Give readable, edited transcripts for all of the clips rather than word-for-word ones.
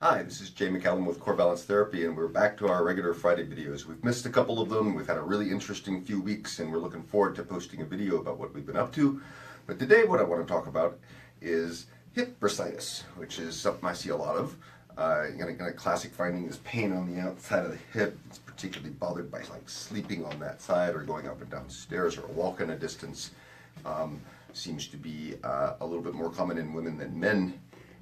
Hi, this is Jay McCallum with Core Balance Therapy, and we're back to our regular Friday videos. We've missed a couple of them. We've had a really interesting few weeks, and we're looking forward to posting a video about what we've been up to. But today what I want to talk about is hip bursitis, which is something I see a lot of. A classic finding is pain on the outside of the hip. It's particularly bothered by like sleeping on that side or going up and down stairs or walking a distance. Seems to be a little bit more common in women than men.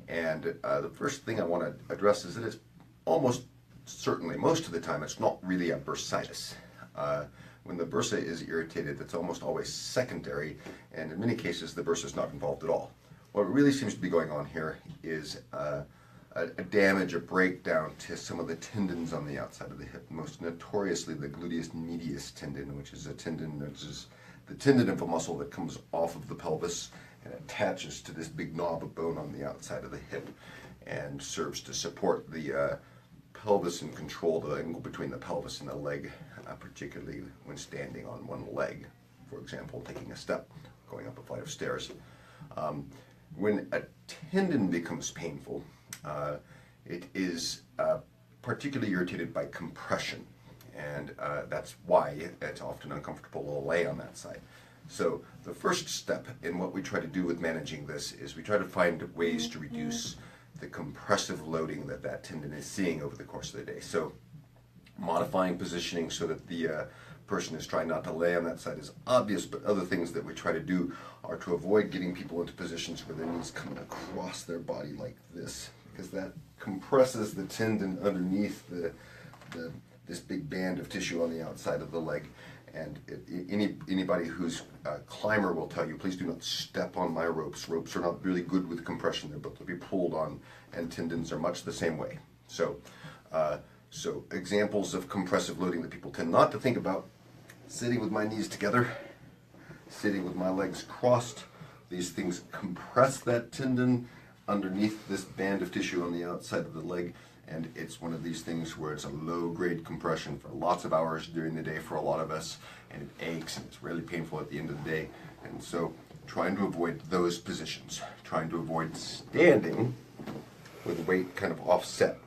And the first thing I want to address is that it's almost certainly, most of the time, it's not really a bursitis. When the bursa is irritated, it's almost always secondary, and in many cases the bursa is not involved at all. What really seems to be going on here is a damage, a breakdown to some of the tendons on the outside of the hip, most notoriously the gluteus medius tendon, which is a tendon that is the tendon of a muscle that comes off of the pelvis and attaches to this big knob of bone on the outside of the hip and serves to support the pelvis and control the angle between the pelvis and the leg, particularly when standing on one leg, for example, taking a step, going up a flight of stairs. When a tendon becomes painful, it is particularly irritated by compression, and that's why it's often uncomfortable to lay on that side. So the first step in what we try to do with managing this is we try to find ways to reduce the compressive loading that that tendon is seeing over the course of the day. So modifying positioning so that the person is trying not to lay on that side is obvious, but other things that we try to do are to avoid getting people into positions where their knees come across their body like this, because that compresses the tendon underneath this big band of tissue on the outside of the leg. And anybody who's a climber will tell you, please do not step on my ropes. Ropes are not really good with compression. They're built to be pulled on, and tendons are much the same way. So examples of compressive loading that people tend not to think about: sitting with my knees together, sitting with my legs crossed. These things compress that tendon underneath this band of tissue on the outside of the leg. And it's one of these things where it's a low-grade compression for lots of hours during the day for a lot of us, and it aches and it's really painful at the end of the day. And so trying to avoid those positions, trying to avoid standing with the weight kind of offset.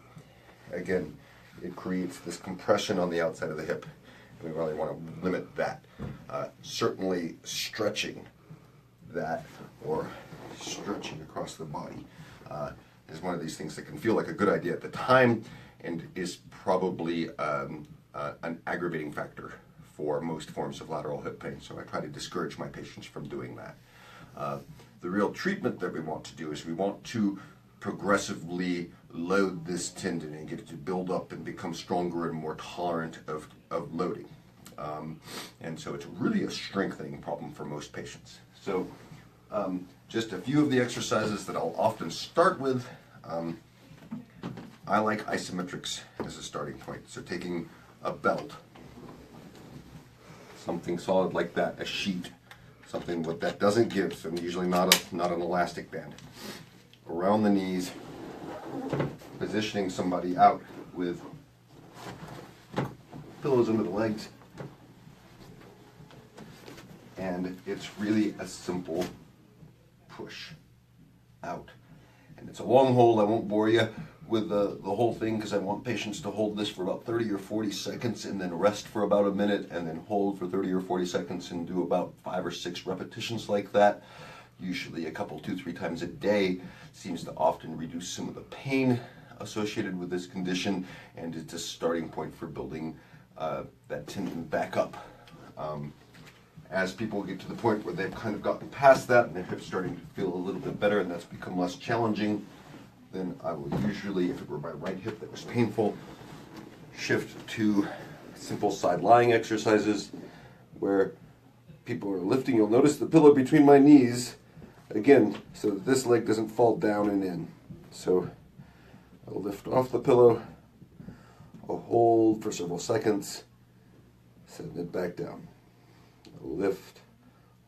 Again, it creates this compression on the outside of the hip, and we really want to limit that. Certainly stretching that, or stretching across the body, is one of these things that can feel like a good idea at the time and is probably an aggravating factor for most forms of lateral hip pain. So I try to discourage my patients from doing that. The real treatment that we want to do is we want to progressively load this tendon and get it to build up and become stronger and more tolerant of loading. And so it's really a strengthening problem for most patients. So just a few of the exercises that I'll often start with. I like isometrics as a starting point. So taking a belt, something solid like that, a sheet, something what that doesn't give, so usually not an elastic band, around the knees, positioning somebody out with pillows under the legs, and it's really a simple push out. And it's a long hold. I won't bore you with the whole thing because I want patients to hold this for about 30 or 40 seconds and then rest for about a minute and then hold for 30 or 40 seconds and do about 5 or 6 repetitions like that. Usually a couple, 2-3 times a day. Seems to often reduce some of the pain associated with this condition, and it's a starting point for building that tendon back up. As people get to the point where they've kind of gotten past that and their hip's starting to feel a little bit better and that's become less challenging, then I will usually, if it were my right hip that was painful, shift to simple side lying exercises where people are lifting. You'll notice the pillow between my knees, again, so that this leg doesn't fall down and in. So I'll lift off the pillow, I'll hold for several seconds, setting it back down. A lift,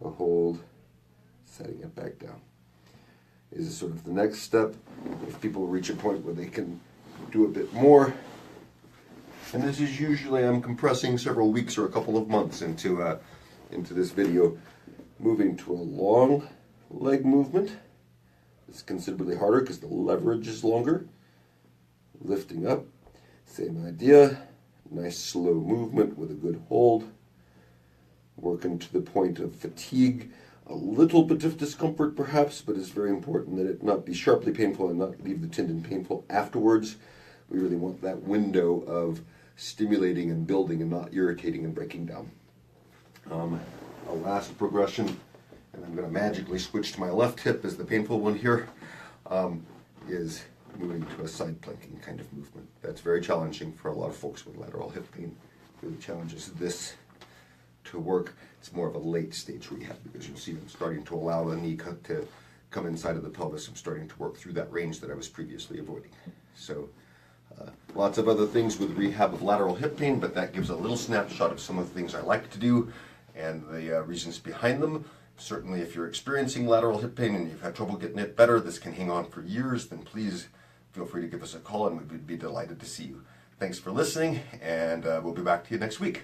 a hold, setting it back down. Is sort of the next step. If people reach a point where they can do a bit more, and this is usually, I'm compressing several weeks or a couple of months into this video, moving to a long leg movement. It's considerably harder because the leverage is longer. lifting up, same idea, nice slow movement with a good hold, working to the point of fatigue, a little bit of discomfort perhaps, but it's very important that it not be sharply painful and not leave the tendon painful afterwards. We really want that window of stimulating and building and not irritating and breaking down. A last progression, and I'm going to magically switch to my left hip as the painful one here, is moving to a side planking kind of movement. That's very challenging for a lot of folks with lateral hip pain. It really challenges this to work. It's more of a late stage rehab because you'll see I'm starting to allow the knee to come inside of the pelvis. I'm starting to work through that range that I was previously avoiding. So lots of other things with rehab of lateral hip pain, but that gives a little snapshot of some of the things I like to do and the reasons behind them. Certainly if you're experiencing lateral hip pain and you've had trouble getting it better, this can hang on for years, then please feel free to give us a call and we'd be delighted to see you. Thanks for listening, and we'll be back to you next week.